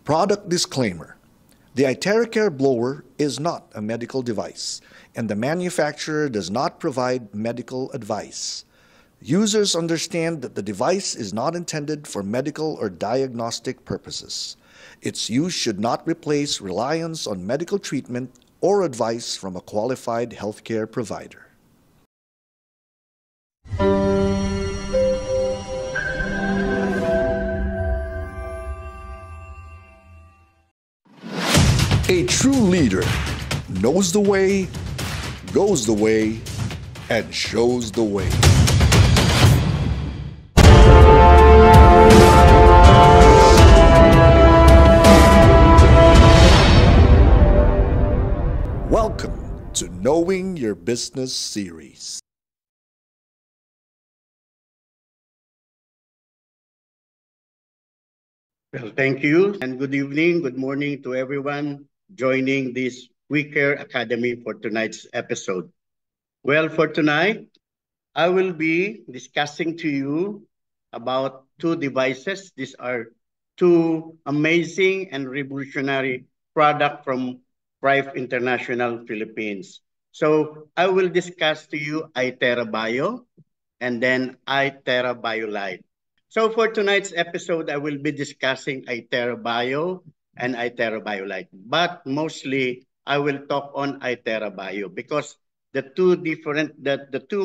Product disclaimer. The ITeraCare blower is not a medical device, and the manufacturer does not provide medical advice. Users understand that the device is not intended for medical or diagnostic purposes. Its use should not replace reliance on medical treatment or advice from a qualified healthcare provider. A true leader knows the way, goes the way, and shows the way. Welcome to Knowing Your Business series. Well, thank you and good evening, good morning to everyone joining this WeCare Academy for tonight's episode. Well, for tonight, I will be discussing to you about two devices. These are two amazing and revolutionary products from Prive International Philippines. So I will discuss to you iTera Bio and then iTera BioLite. So for tonight's episode, I will be discussing iTera Bio and iTera BioLite. But mostly, I will talk on iTera Bio because the two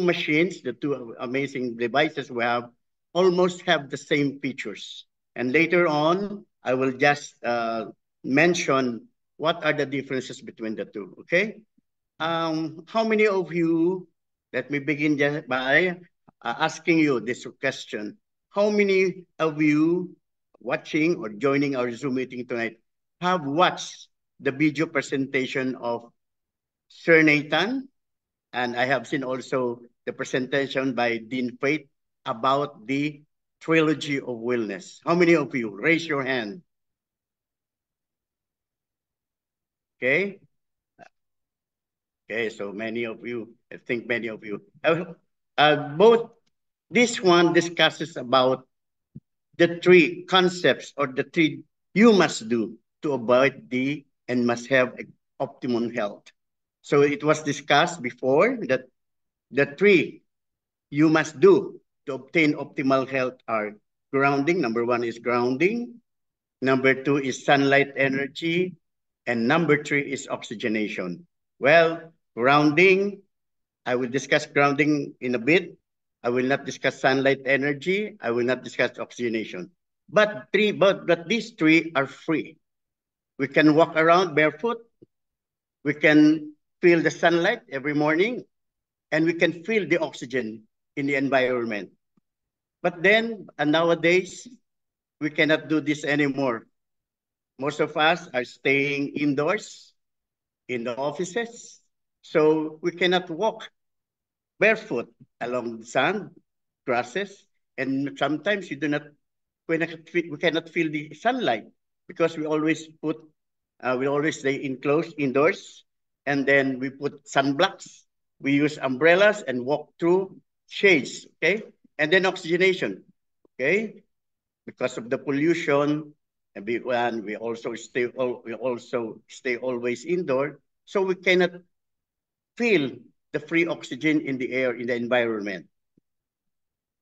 machines, the two amazing devices we have, almost have the same features. And later on, I will just mention what are the differences between the two, okay? How many of you, let me begin just by asking you this question. How many of you watching or joining our Zoom meeting tonight have watched the video presentation of Sir Nathan? And I have seen also the presentation by Dean Faith about the trilogy of wellness. How many of you? Raise your hand. Okay. Okay, so many of you, I think many of you. Both this one discusses about the three concepts or the three you must do to avoid the and must have optimum health. So it was discussed before that the three you must do to obtain optimal health are grounding. Number one is grounding. Number two is sunlight energy. And number three is oxygenation. Well, grounding, I will discuss grounding in a bit. I will not discuss sunlight energy. I will not discuss oxygenation. But these three are free. We can walk around barefoot. We can feel the sunlight every morning, and we can feel the oxygen in the environment. But then, nowadays, we cannot do this anymore. Most of us are staying indoors in the offices, so we cannot walk barefoot along the sand, grasses, and sometimes we cannot feel the sunlight because we always stay enclosed indoors, and then we put sunblocks, we use umbrellas and walk through shades, okay? And then oxygenation, okay? Because of the pollution, and we also stay always indoor, so we cannot feel the free oxygen in the air in the environment.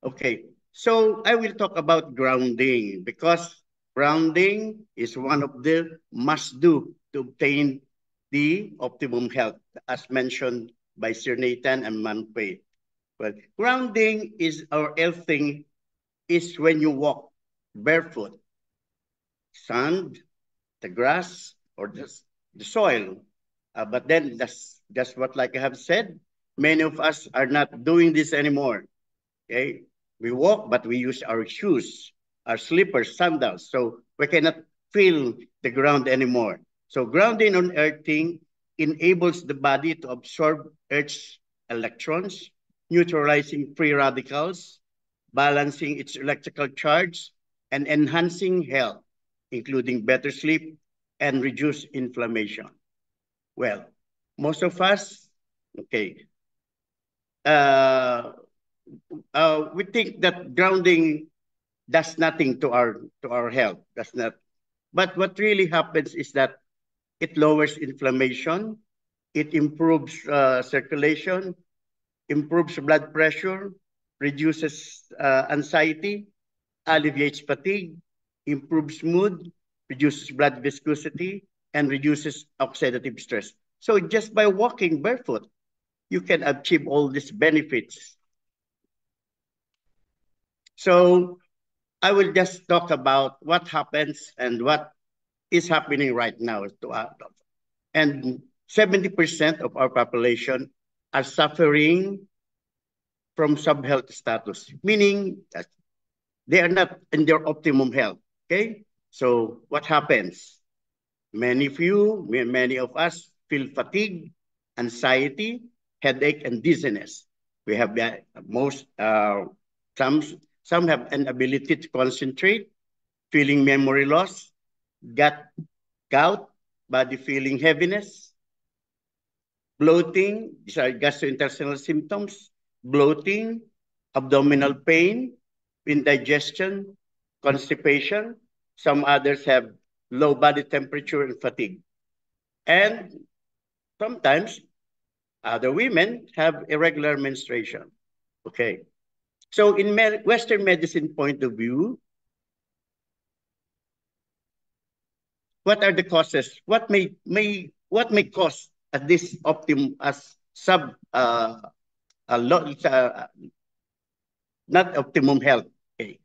Okay, so I will talk about grounding because grounding is one of the must do to obtain the optimum health, as mentioned by Sir Nathan and Manfred. Well, grounding is our health thing is when you walk barefoot, sand, the grass, or just the soil. But then that's what, like I have said, many of us are not doing this anymore. Okay, we walk, but we use our shoes, our slippers, sandals, so we cannot feel the ground anymore. So grounding on earthing enables the body to absorb Earth's electrons, neutralizing free radicals, balancing its electrical charge, and enhancing health, including better sleep and reduce inflammation. Well, most of us, okay, uh, we think that grounding does nothing to our health. Does not. But what really happens is that it lowers inflammation, it improves circulation, improves blood pressure, reduces anxiety, alleviates fatigue, improves mood, reduces blood viscosity, and reduces oxidative stress. So just by walking barefoot, you can achieve all these benefits. So I will just talk about what happens and what is happening right now to us. And 70% of our population are suffering from sub-health status, meaning that they are not in their optimum health. Okay, so what happens? Many of us feel fatigue, anxiety, headache, and dizziness. We have most some some have an ability to concentrate, feeling memory loss, gut gout, body feeling heaviness, bloating. These are gastrointestinal symptoms: bloating, abdominal pain, indigestion, constipation. Some others have low body temperature and fatigue. And sometimes other women have irregular menstruation. Okay. So in Western medicine point of view, what are the causes? What may cause at this optimum as sub a lot not optimum health? Okay.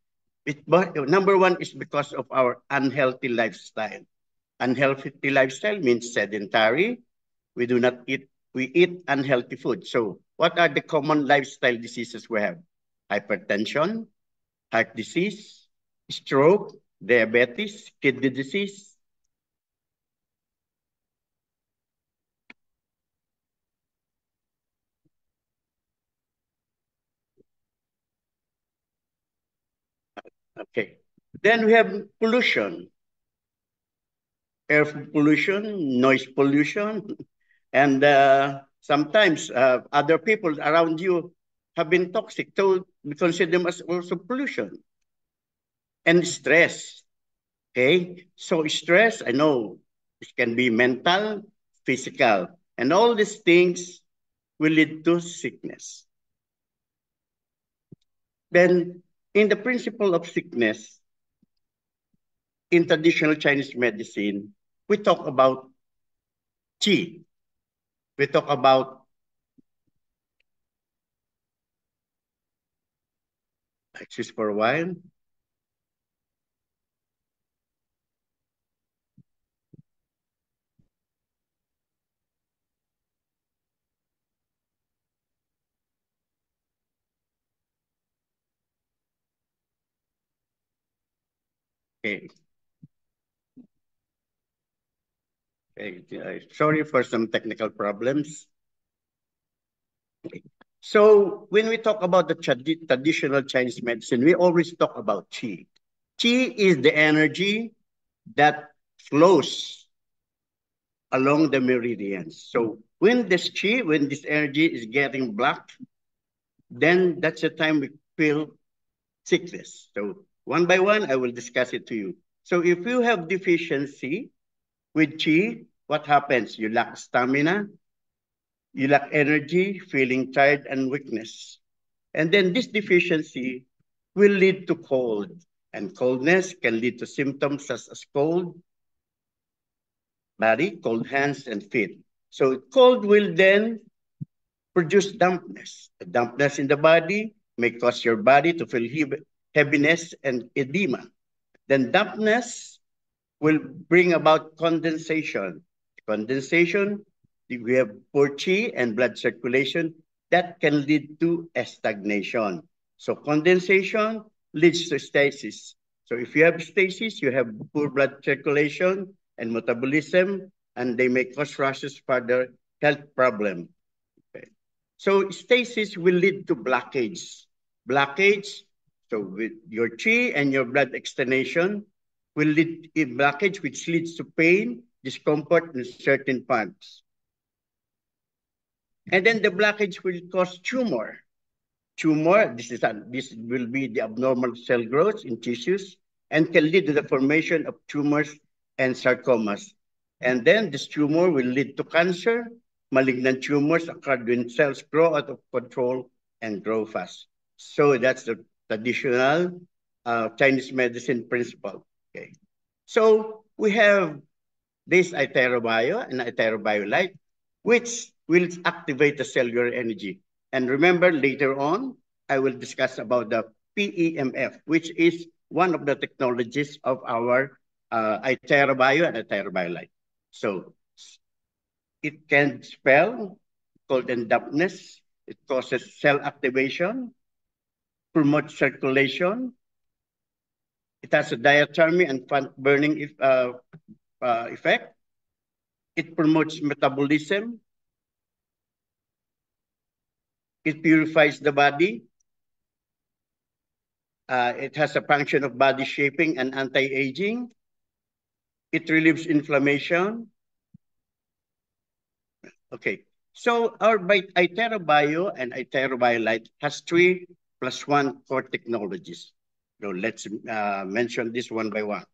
Number one is because of our unhealthy lifestyle. Unhealthy lifestyle means sedentary. We do not eat, we eat unhealthy food. So what are the common lifestyle diseases we have? Hypertension, heart disease, stroke, diabetes, kidney disease. Okay. Then we have pollution, air pollution, noise pollution, and sometimes other people around you have been toxic, so we consider them as also pollution. And stress, okay? So stress, I know, it can be mental, physical, and all these things will lead to sickness. Then, in the principle of sickness, in traditional Chinese medicine, we talk about qi. We talk about, excuse for a while. Okay. Okay. Sorry for some technical problems. Okay. So when we talk about the traditional Chinese medicine, we always talk about qi. Qi is the energy that flows along the meridians. So when this qi, when this energy is getting blocked, then that's the time we feel sickness. So one by one, I will discuss it to you. So if you have deficiency with qi, what happens? You lack stamina, you lack energy, feeling tired and weakness. And then this deficiency will lead to cold. And coldness can lead to symptoms such as cold body, cold hands, and feet. So cold will then produce dampness. The dampness in the body may cause your body to feel heaviness and edema. Then dampness will bring about condensation. Condensation, we have poor qi and blood circulation, that can lead to stagnation. So condensation leads to stasis. So if you have stasis, you have poor blood circulation and metabolism, and they may cause rashes, further health problem. Okay. So stasis will lead to blockage. Blockage, so with your qi and your blood externation, will lead in blockage, which leads to pain, discomfort in certain parts. And then the blockage will cause tumor. Tumor, this will be the abnormal cell growth in tissues and can lead to the formation of tumors and sarcomas. And then this tumor will lead to cancer. Malignant tumors occur when cells grow out of control and grow fast. So that's the traditional Chinese medicine principle. Okay. So we have this IteroBio and IteroBioLite, which will activate the cellular energy. And remember, later on, I will discuss about the PEMF, which is one of the technologies of our IteroBio and IteroBioLite. So it can spell cold and dampness. It causes cell activation, promotes circulation. It has a diathermy and fat burning effect. It promotes metabolism. It purifies the body. It has a function of body shaping and anti-aging. It relieves inflammation. Okay, so our IteroBio and IteroBioLite has 3+1 core technologies. So let's mention this one by one.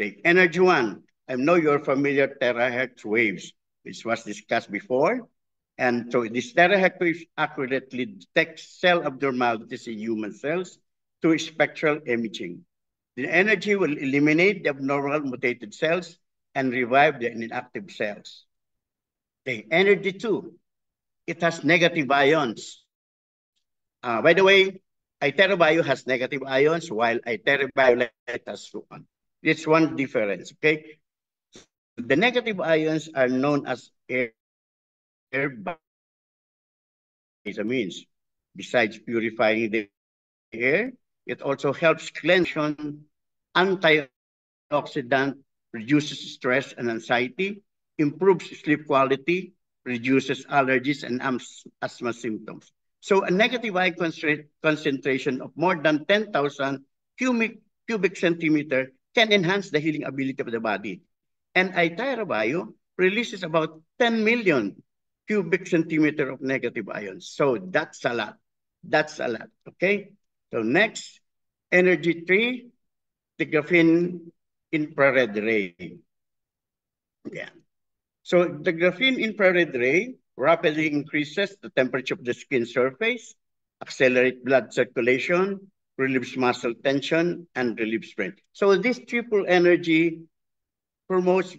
Okay, Energy One. I know you're familiar with terahertz waves, which was discussed before. And so this terahertz waves accurately detects cell abnormalities in human cells through spectral imaging. The energy will eliminate the abnormal mutated cells and revive the inactive cells. Okay, Energy 2. It has negative ions. By the way, IteroBio has negative ions while IteroBioLite has one. It's one difference, okay? The negative ions are known as air vitamins. Besides purifying the air, it also helps cleanse antioxidant, reduces stress and anxiety, improves sleep quality, reduces allergies and asthma symptoms. So a negative ion concentration of more than 10,000 cubic centimeter can enhance the healing ability of the body. And IteroBio releases about 10 million cubic centimeter of negative ions. So that's a lot. That's a lot, okay? So next, Energy 3, the graphene infrared ray. Yeah. So the graphene infrared ray rapidly increases the temperature of the skin surface, accelerates blood circulation, relieves muscle tension, and relieves strength. So this triple energy promotes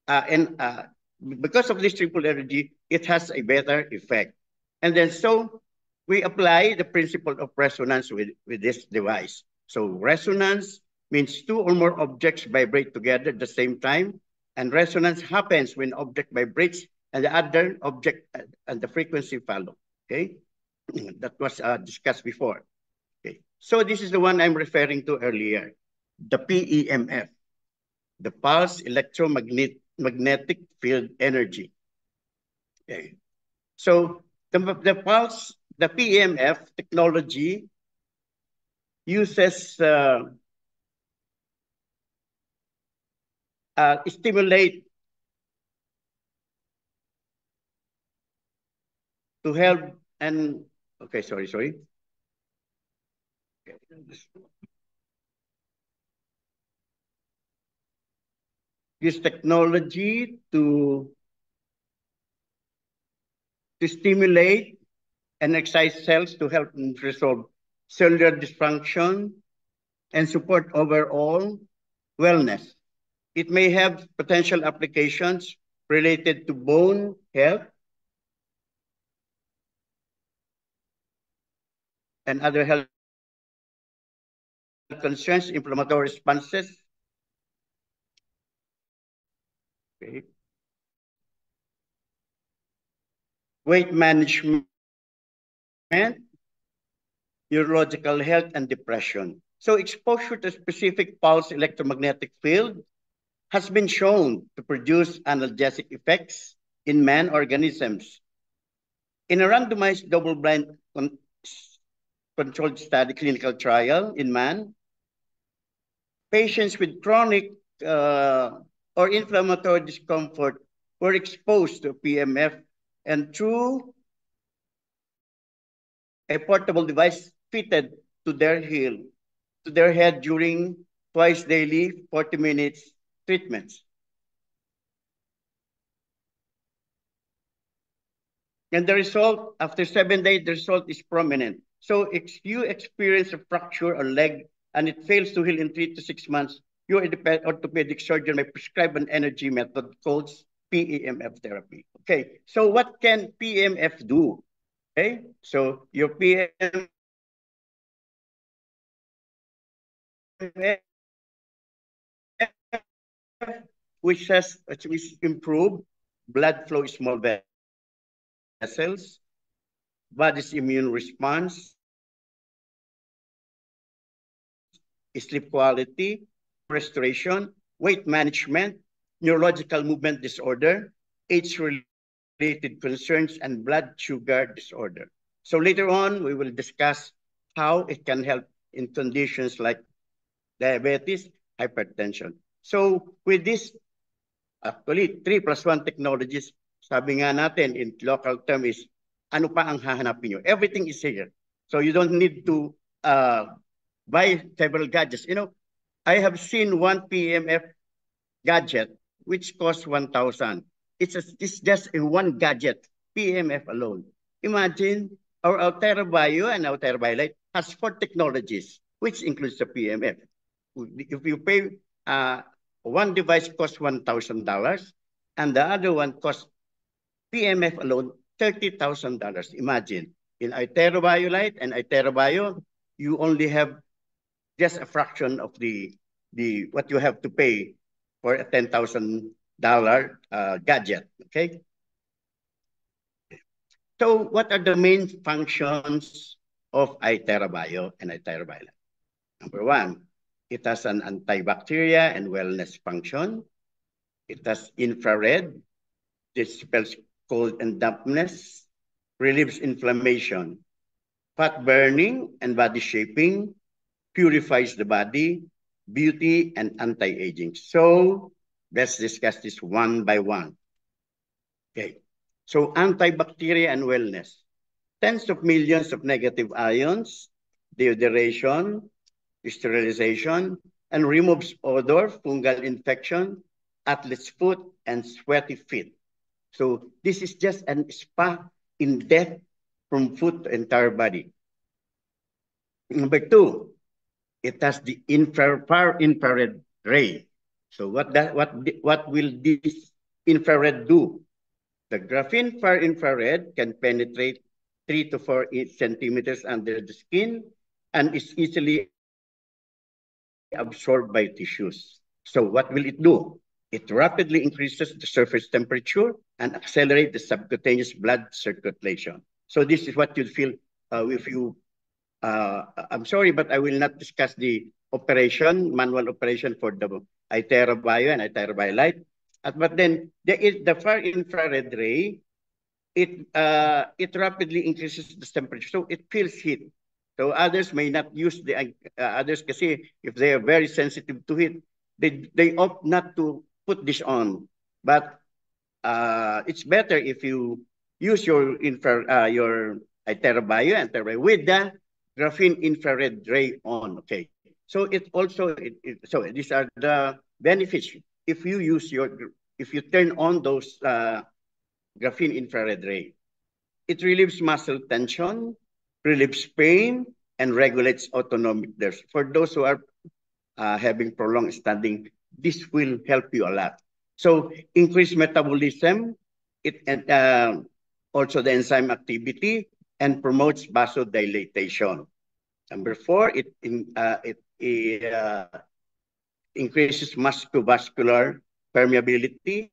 because of this triple energy, it has a better effect. And then so we apply the principle of resonance with this device. So resonance means two or more objects vibrate together at the same time. And resonance happens when object vibrates and the other object and the frequency follow. Okay, that was discussed before. Okay, so this is the one I'm referring to earlier, the PEMF, the pulse electromagnetic field energy. Okay, so the pulse, the PEMF technology uses stimulate to help and okay, sorry. Okay. Use technology to stimulate and excite cells to help resolve cellular dysfunction and support overall wellness. It may have potential applications related to bone health and other health concerns, inflammatory responses. Okay. Weight management, neurological health, and depression. So exposure to specific pulse electromagnetic field has been shown to produce analgesic effects in man organisms. In a randomized double-blind controlled study clinical trial in man, patients with chronic or inflammatory discomfort were exposed to PEMF and through a portable device fitted to their head during twice daily, 40 minutes treatments. And the result, after 7 days, the result is prominent. So if you experience a fracture or leg and it fails to heal in 3 to 6 months, your orthopedic surgeon may prescribe an energy method called PEMF therapy. Okay, so what can PEMF do? Okay, so your PEMF, which improve blood flow, small vessels, body's immune response, sleep quality, restoration, weight management, neurological movement disorder, age-related concerns, and blood sugar disorder. So later on, we will discuss how it can help in conditions like diabetes, hypertension. So with this, actually, 3+1 technologies, sabi nga natin in local term is, ano pa ang hahanapin nyo? Everything is here. So you don't need to buy several gadgets. You know, I have seen one PEMF gadget which costs 1,000. It's just a one gadget, PEMF alone. Imagine our Altera Bio and Altera BioLite has 4 technologies, which includes the PEMF. If you pay, one device costs $1,000 and the other one costs PEMF alone $30,000. Imagine in Altera BioLite and Altera Bio, you only have just a fraction of the what you have to pay for a $10,000 gadget. Okay. So what are the main functions of Altera Bio and Altera BioLite? Number one, it has an antibacterial and wellness function. It has infrared, dispels cold and dampness, relieves inflammation, fat burning and body shaping, purifies the body, beauty, and anti-aging. So let's discuss this one by one. Okay. So antibacterial and wellness. Tens of millions of negative ions, deodorization, sterilization, and removes odor, fungal infection, athlete's foot, and sweaty feet. So this is just an spa in depth from foot to entire body. Number two, it has the far infrared ray. So what will this infrared do? The graphene far infrared can penetrate 3 to 4 centimeters under the skin and is easily absorbed by tissues. So what will it do? It rapidly increases the surface temperature and accelerate the subcutaneous blood circulation. So this is what you'd feel if you, I'm sorry, but I will not discuss the operation, manual operation for the Altera Bio and Altera BioLite. But then the far infrared ray, it rapidly increases the temperature, so it feels heat. So others may not use the others kasi if they are very sensitive to heat, they opt not to put this on. But it's better if you use your Altera Bio and Altera Bio with the graphene infrared ray on. Okay, so it also so these are the benefits if you use if you turn on those graphene infrared ray. It relieves muscle tension, relieves pain, and regulates autonomic nerves. For those who are having prolonged standing, this will help you a lot. So increased metabolism, and also the enzyme activity, and promotes vasodilation. Number 4, it increases musculovascular permeability,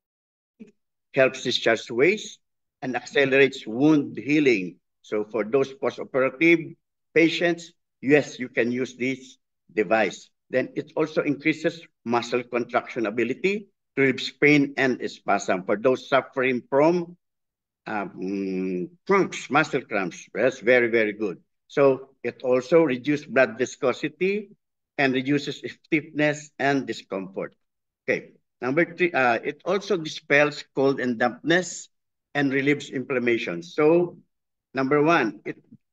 helps discharge waste, and accelerates wound healing. So for those post-operative patients, yes, you can use this device. Then it also increases muscle contraction ability, relieves pain and spasm. For those suffering from cramps, muscle cramps, that's very, very good. So it also reduces blood viscosity and reduces stiffness and discomfort. Okay. Number 3, it also dispels cold and dampness and relieves inflammation. So, number 1,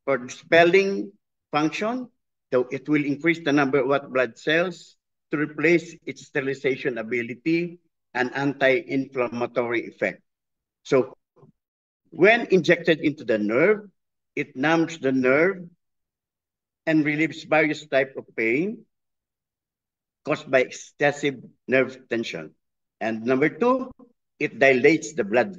for dispelling function, so it will increase the number of white blood cells, to replace its sterilization ability and anti-inflammatory effect. So when injected into the nerve, it numbs the nerve and relieves various types of pain caused by excessive nerve tension. And number two, it dilates the blood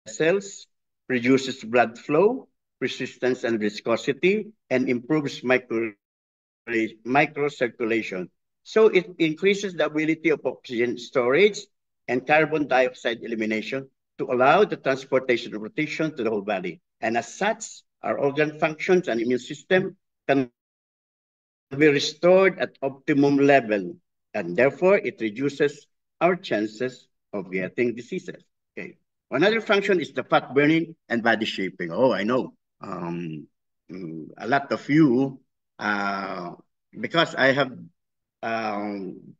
vessels, reduces blood flow, resistance and viscosity, and improves microcirculation. So it increases the ability of oxygen storage and carbon dioxide elimination to allow the transportation of nutrition to the whole body. And as such, our organ functions and immune system can be restored at optimum level, and therefore it reduces our chances of getting diseases. Okay. Another function is the fat burning and body shaping. Oh, I know. A lot of you, because I have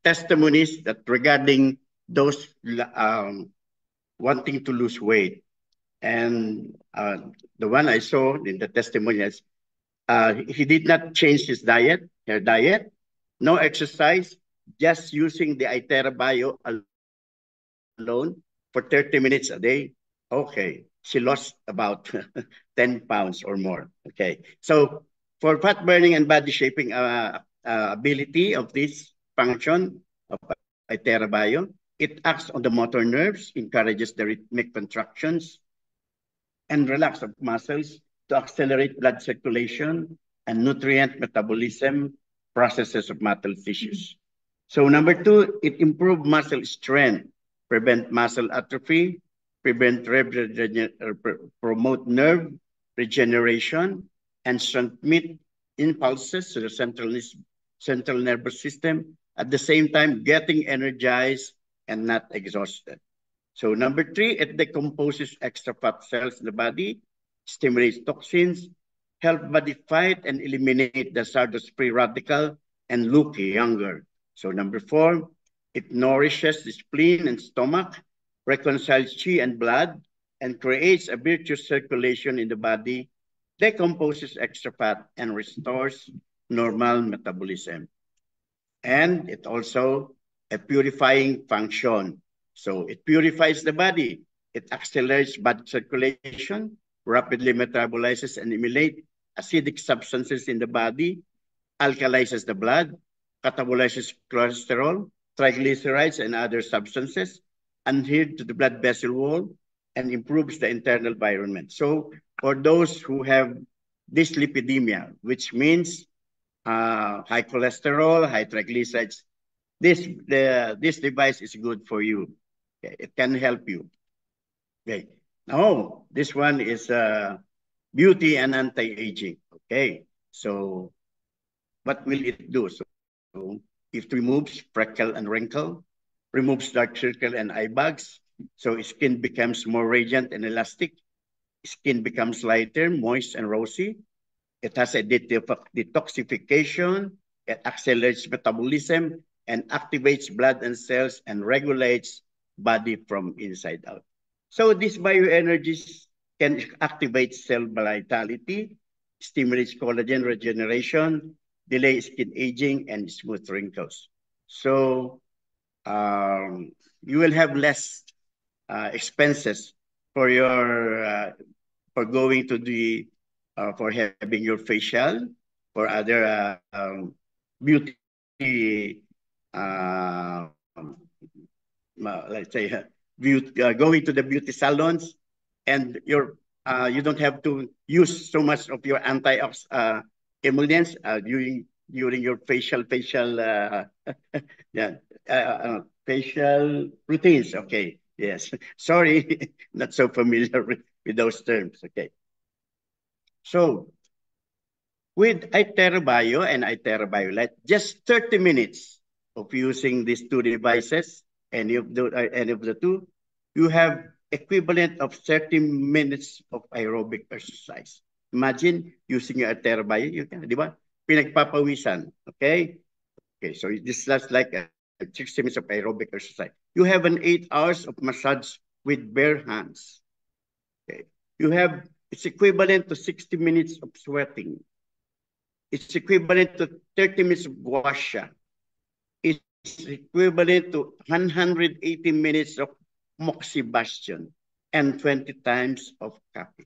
testimonies that regarding those wanting to lose weight. And the one I saw in the testimonials, he did not change his diet, her diet, no exercise, just using the Itera Bio alone for 30 minutes a day. Okay, she lost about 10 pounds or more. Okay, so for fat burning and body shaping ability of this function of Itera Bio, it acts on the motor nerves, encourages the rhythmic contractions and relax of muscles to accelerate blood circulation and nutrient metabolism processes of muscle tissues. So number two, it improves muscle strength, prevent muscle atrophy, promote nerve regeneration, and transmit impulses to the central nervous system, at the same time getting energized and not exhausted. So number three, it decomposes extra fat cells in the body, stimulates toxins, help body fight and eliminate the hazardous free radical, and look younger. So number four, it nourishes the spleen and stomach, reconciles chi and blood, and creates a virtuous circulation in the body, decomposes extra fat, and restores normal metabolism. And it also a purifying function. So it purifies the body. It accelerates blood circulation, rapidly metabolizes and eliminates acidic substances in the body, alkalizes the blood, catabolizes cholesterol, triglycerides, and other substances, adheres to the blood vessel wall, and improves the internal environment. So for those who have dyslipidemia, which means high cholesterol, high triglycerides, this device is good for you. Okay, it can help you. Okay. Now, this one is beauty and anti-aging. Okay. So what will it do? So it removes freckle and wrinkle, removes dark circle and eye bags. So skin becomes more radiant and elastic. Skin becomes lighter, moist, and rosy. It has a detoxification. It accelerates metabolism and activates blood and cells and regulates body from inside out. So these bioenergies can activate cell vitality, stimulates collagen regeneration, delay skin aging, and smooth wrinkles. So you will have less expenses for your for going to the for having your facial, for other beauty let's say going to the beauty salons, and you don't have to use so much of your emollients during your facial yeah facial routines. Okay, yes. Sorry, not so familiar with those terms. Okay. So with Itera Bio and Itera BioLite, just 30 minutes of using these two devices, any of the two, you have equivalent of 30 minutes of aerobic exercise. Imagine using your Itera Bio, you can, di ba? Pinagpapawisan, okay? Okay, so this lasts like 60 minutes of aerobic exercise. You have an 8 hours of massage with bare hands. Okay, you have, it's equivalent to 60 minutes of sweating. It's equivalent to 30 minutes of gua sha. equivalent to 180 minutes of moxibustion and 20 times of cupping.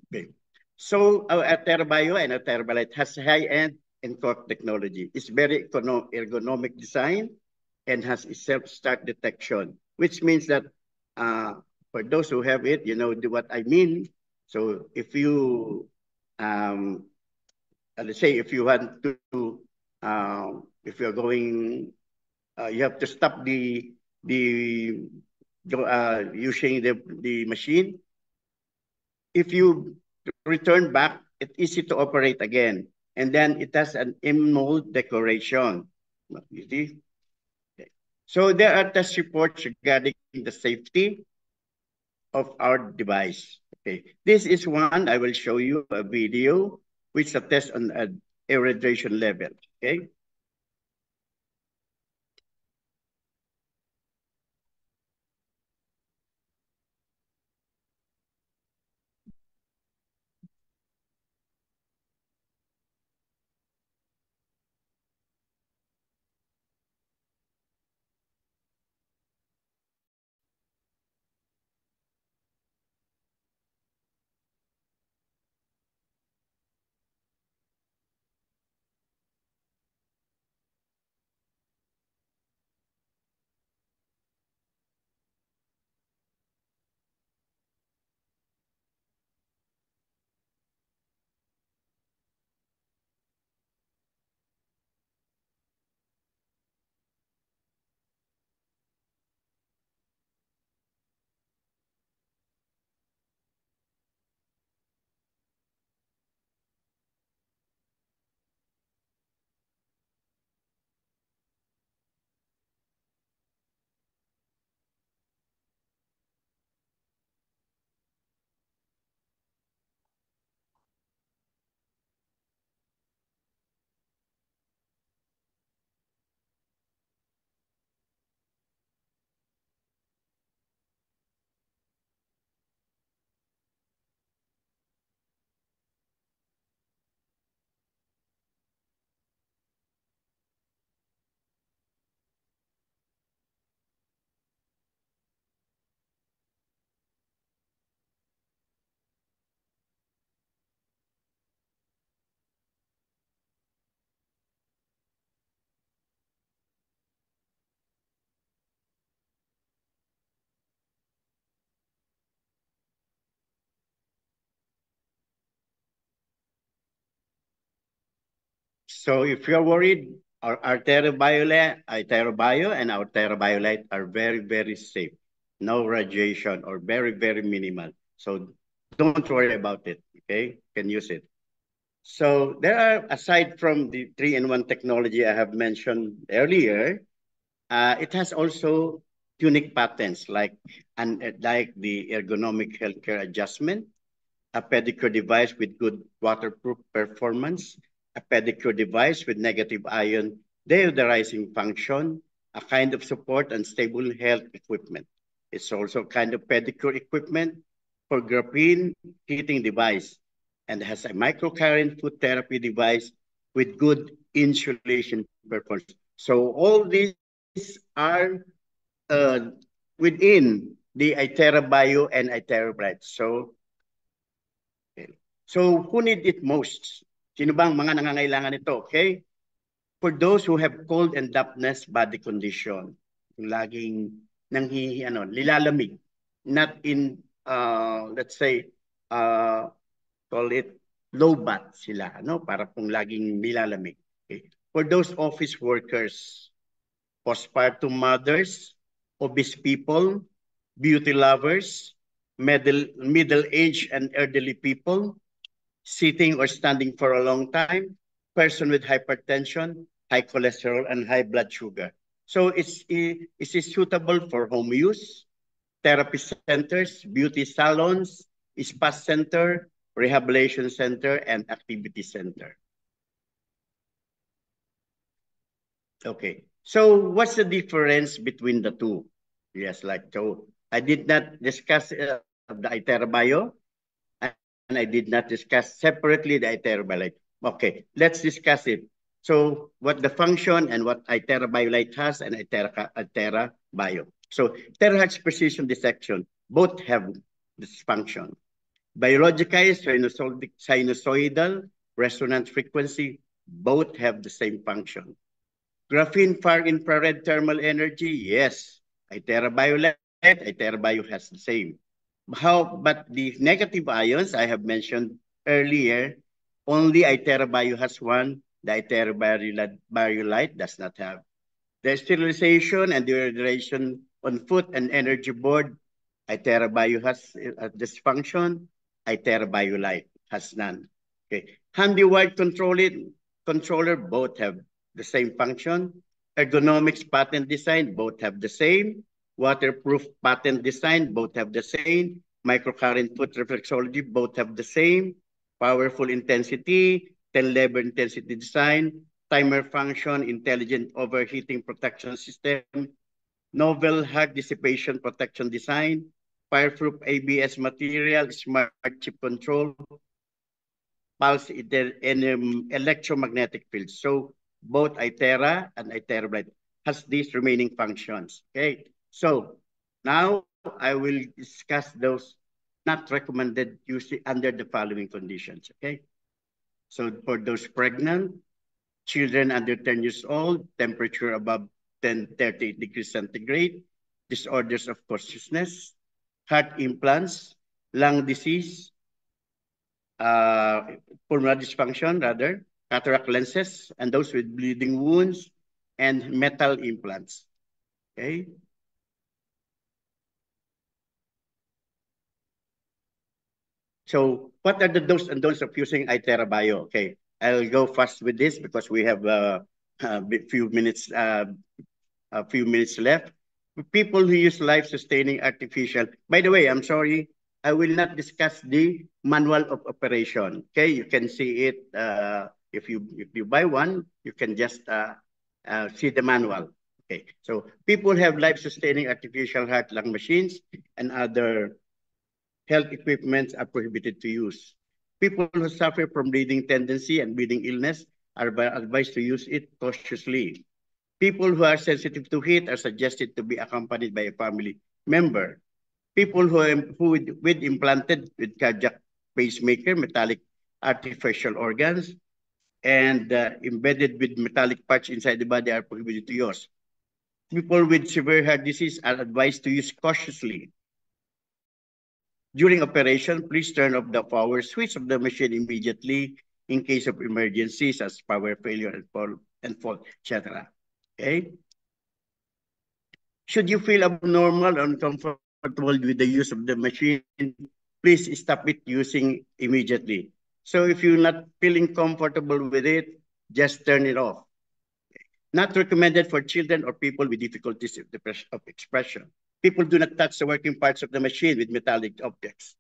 Okay. So our AteraBio and AteraBio has high-end ENCODE technology. It's very ergonomic design and has a self-start detection, which means that for those who have it, you know what I mean. So if you, let's say if you want to, if you're going, you have to stop the using the machine. If you return back, it's easy to operate again. And then it has an in-mold decoration. You see? Okay. So there are test reports regarding the safety of our device. Okay. This is one, I will show you a video which a test on irradiation level. Okay. So if you're worried, our AteraBio and our TerraBioLite are very, very safe. No radiation or very, very minimal. So don't worry about it, okay? You can use it. So there are, aside from the 3-in-1 technology I have mentioned earlier, it has also unique patents like the ergonomic healthcare adjustment, a pedicure device with good waterproof performance, a pedicure device with negative ion deodorizing function, a kind of support and stable health equipment. It's also kind of pedicure equipment for graphene heating device and has a microcurrent foot therapy device with good insulation performance. So all these are within the AteraBio and AteraBright. So who need it most? Sino bang mga nangangailangan nito? Okay? For those who have cold and dampness body condition, yung laging lilalamig, not in, let's say, call it low bat sila, para pong laging nilalamig. Okay? For those office workers, postpartum mothers, obese people, beauty lovers, middle-aged and elderly people, sitting or standing for a long time, person with hypertension, high cholesterol, and high blood sugar. So it's suitable for home use, therapy centers, beauty salons, spa center, rehabilitation center, and activity center. Okay, so what's the difference between the two? Yes, so I did not discuss the AteraBio, and I did not discuss separately the AteraBio. Okay, let's discuss it. So what the function and what Itera BioLite has and Itera Bio. So terahertz precision detection, both have this function. Biological sinusoidal resonant frequency, both have the same function. Graphene far infrared thermal energy, yes. Itera BioLite, Itera Bio has the same. But the negative ions I have mentioned earlier, only Itera Bio has one, the Itera BioLite does not have. The sterilization and deodorization on foot and energy board, Itera Bio has this function, Itera BioLite has none. Okay. Handy-wired controller, both have the same function. Ergonomics patent design, both have the same. Waterproof patent design, both have the same. Microcurrent foot reflexology, both have the same. Powerful intensity, 10 lever intensity design, timer function, intelligent overheating protection system, novel heat dissipation protection design, fireproof ABS material, smart chip control, pulse electromagnetic fields. So both Itera and Itera Blade has these remaining functions. Okay, so now I will discuss those not recommended using under the following conditions. Okay, so for those pregnant, children under 10 years old, temperature above 38 degrees centigrade, disorders of consciousness, heart implants, lung disease, pulmonary dysfunction rather, cataract lenses, and those with bleeding wounds, and metal implants. Okay. So what are the do's and don'ts of using Itera Bio? Okay, I'll go fast with this because we have a few minutes left. People who use life-sustaining artificial. By the way, I'm sorry, I will not discuss the manual of operation. Okay, you can see it if you buy one, you can just see the manual. Okay, so people have life-sustaining artificial heart lung machines and other health equipment are prohibited to use. People who suffer from bleeding tendency and bleeding illness are advised to use it cautiously. People who are sensitive to heat are suggested to be accompanied by a family member. People who with implanted with cardiac pacemaker, metallic artificial organs, and embedded with metallic parts inside the body are prohibited to use. People with severe heart disease are advised to use cautiously. During operation, please turn off the power switch of the machine immediately in case of emergencies as power failure and fault, etc. Okay? Should you feel abnormal or uncomfortable with the use of the machine, please stop it using immediately. So if you're not feeling comfortable with it, just turn it off. Not recommended for children or people with difficulties of expression. People do not touch the working parts of the machine with metallic objects.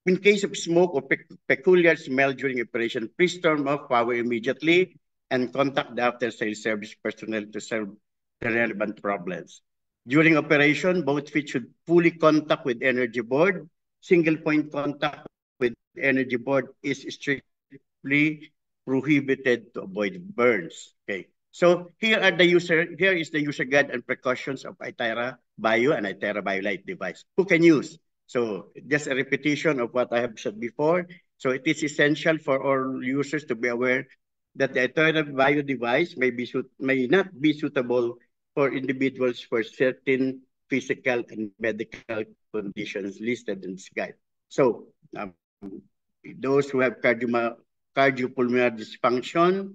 In case of smoke or peculiar smell during operation, please turn off power immediately and contact the after-sales service personnel to solve the relevant problems. During operation, both feet should fully contact with energy board. Single point contact with energy board is strictly prohibited to avoid burns. Okay. So here is the user guide and precautions of Itera Bio and Itera BioLite device. Who can use? So just a repetition of what I have said before. So it is essential for all users to be aware that the Itera Bio device may not be suitable for individuals for certain physical and medical conditions listed in this guide. So those who have cardiopulmonary dysfunction,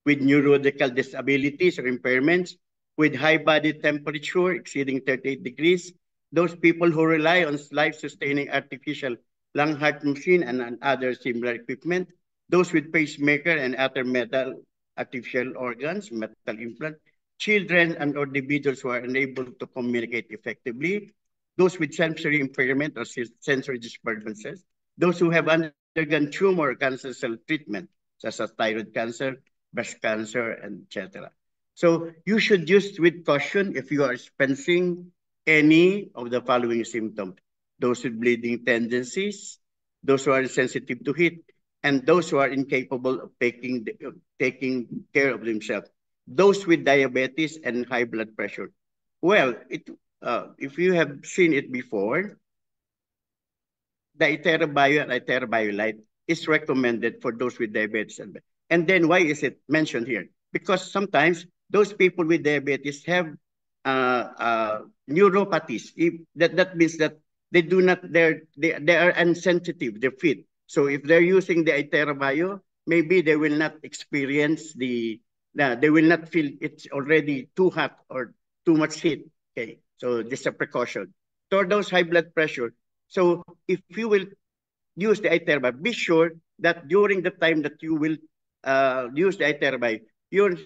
with neurological disabilities or impairments, with high body temperature exceeding 38 degrees, those people who rely on life-sustaining artificial lung heart machine and other similar equipment, those with pacemaker and other metal artificial organs, metal implant, children and individuals who are unable to communicate effectively, those with sensory impairment or sensory disturbances, those who have undergone tumor or cancer cell treatment, such as thyroid cancer, breast cancer, and etc. So you should use with caution if you are experiencing any of the following symptoms. Those with bleeding tendencies, those who are sensitive to heat, and those who are incapable of taking care of themselves. Those with diabetes and high blood pressure. Well, if you have seen it before, the IteraBio and IteraBio is recommended for those with diabetes. And then why is it mentioned here? Because sometimes those people with diabetes have neuropathies. That means that they are insensitive, they're fit. So if they're using the IteraBio, maybe they will not experience they will not feel it's already too hot or too much heat. Okay, so this is a precaution. For those high blood pressure, so if you will use the IteraBio, be sure that during the time that you will use the IteraBio, your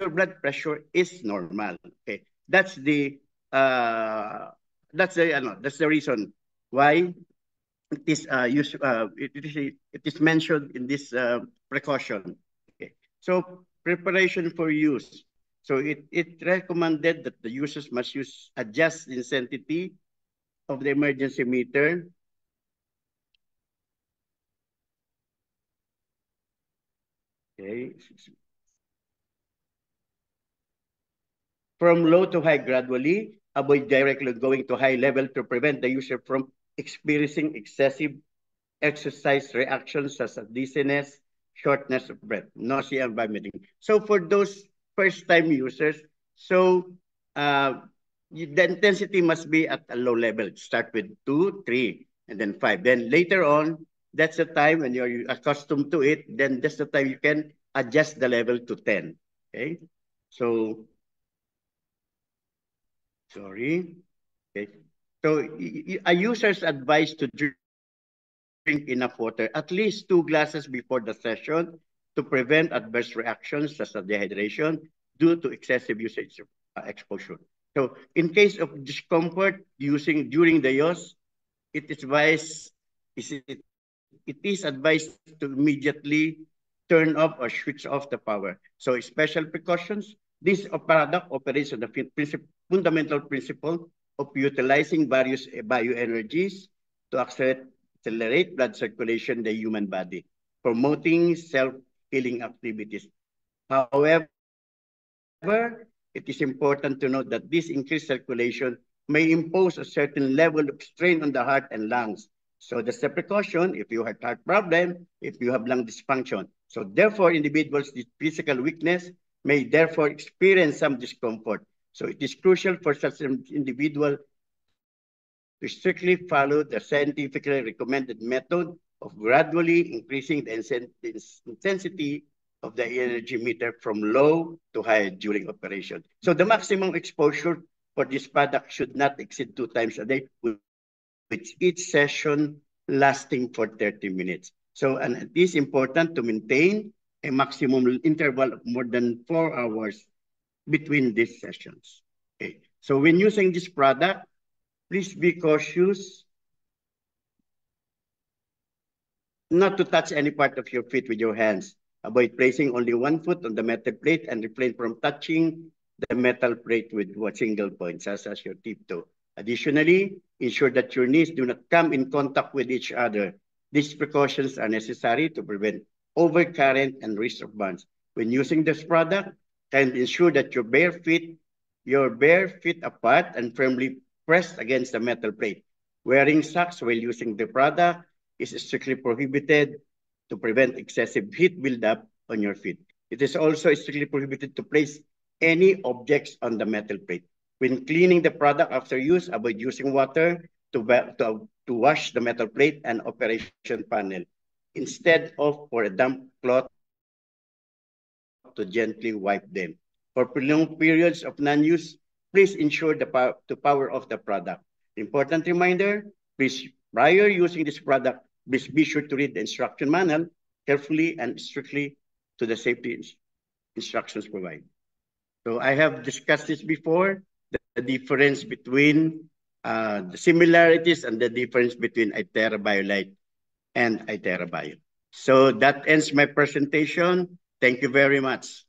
blood pressure is normal. Okay, that's the reason why it is it is mentioned in this precaution. Okay, so preparation for use. So it recommended that the users must adjust the intensity of the emergency meter. Okay. From low to high gradually, avoid directly going to high level to prevent the user from experiencing excessive exercise reactions such as dizziness, shortness of breath, nausea, and vomiting. So for those first-time users, so the intensity must be at a low level. Start with 2, 3, and then 5. Then later on, that's the time when you're accustomed to it, then that's the time you can adjust the level to 10. Okay? So, sorry. Okay. So a user's advised to drink enough water, at least 2 glasses before the session to prevent adverse reactions such as dehydration due to excessive usage exposure. So in case of discomfort during the use, it is advised to immediately turn off or switch off the power. So special precautions, this product operates on the fundamental principle of utilizing various bioenergies to accelerate blood circulation in the human body, promoting self-healing activities. However, it is important to note that this increased circulation may impose a certain level of strain on the heart and lungs. So that's the precaution if you have heart problem, if you have lung dysfunction. So therefore, individuals with physical weakness may therefore experience some discomfort. So it is crucial for such an individual to strictly follow the scientifically recommended method of gradually increasing the intensity of the energy meter from low to high during operation. So the maximum exposure for this product should not exceed 2 times a day, with each session lasting for 30 minutes. So, and it is important to maintain a maximum interval of more than 4 hours between these sessions. Okay. So when using this product, please be cautious not to touch any part of your feet with your hands. Avoid placing only one foot on the metal plate and refrain from touching the metal plate with a single point, such as your tiptoe. Additionally, ensure that your knees do not come in contact with each other. These precautions are necessary to prevent overcurrent and risk of burns. When using this product, kindly ensure that your bare feet apart and firmly pressed against the metal plate. Wearing socks while using the product is strictly prohibited to prevent excessive heat buildup on your feet. It is also strictly prohibited to place any objects on the metal plate. When cleaning the product after use, avoid using water to wash the metal plate and operation panel. Instead of for a damp cloth to gently wipe them. For prolonged periods of non-use, please ensure the power of the product. Important reminder, please, prior using this product, please be sure to read the instruction manual carefully and strictly to the safety instructions provided. So I have discussed this before, the difference between the similarities and the difference between IteraBio and IteraBio. So that ends my presentation. Thank you very much.